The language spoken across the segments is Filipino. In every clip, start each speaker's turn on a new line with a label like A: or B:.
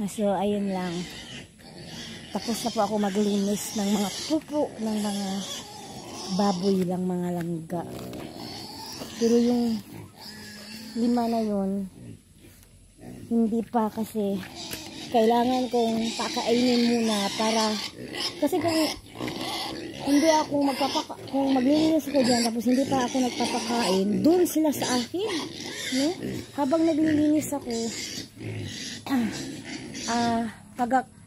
A: So, ayun lang. Tapos na po ako maglinis ng mga pupo ng mga baboy lang, mga langga. Pero yung 5 na yun, hindi pa kasi kailangan kong pakainin muna para, kasi kung hindi ako kung maglilinis ako dyan tapos hindi pa ako nagpapakain, doon sila sa akin, no? Habang naglilinis ako,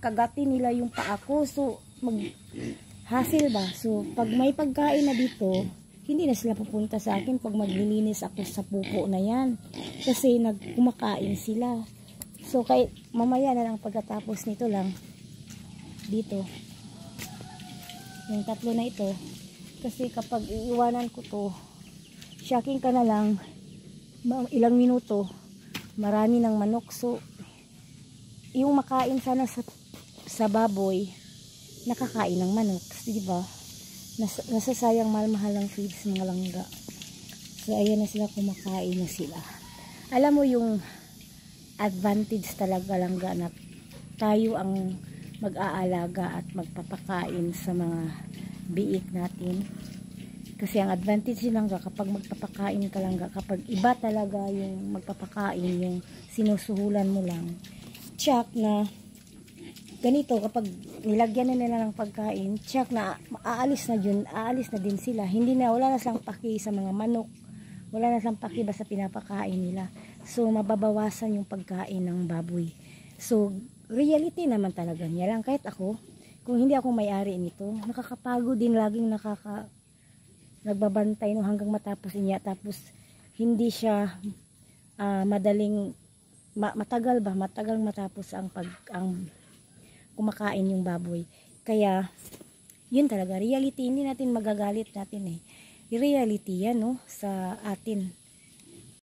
A: kagatin nila yung paa ko, so hassle ba? So pag may pagkain na dito, hindi na sila pupunta sa akin pag maglilinis ako sa pupo na yan, kasi kumakain sila. So kahit mamaya na lang pagkatapos nito lang dito yung 3 na ito, kasi kapag iiwanan ko to, shocking ka na lang ilang minuto, marami ng manok. So yung makain sana sa baboy, nakakain ng manok, di ba? Nasasayang mahal-mahal ng feed sa mga langga. So ayan na sila, kumakain na sila. Alam mo yung advantage talaga langga na tayo ang mag-aalaga at magpapakain sa mga biik natin. Kasi ang advantage lang kapag magpapakain ka lang, kapag iba talaga yung magpapakain, yung sinusuhulan mo lang, check na ganito, kapag nilagyan na nila ng pagkain, check na aalis na din sila. Wala na silang paki sa mga manok, wala na silang paki basta pinapakain nila. So mababawasan yung pagkain ng baboy. So reality naman talaga niya lang. Kahit ako, kung hindi ako may-ari nito, nakakapagod din, laging nagbabantay no, hanggang matapos niya. Tapos hindi siya matagal matapos ang kumakain yung baboy. Kaya yun talaga reality, hindi natin magagalit natin reality yan, no, sa atin.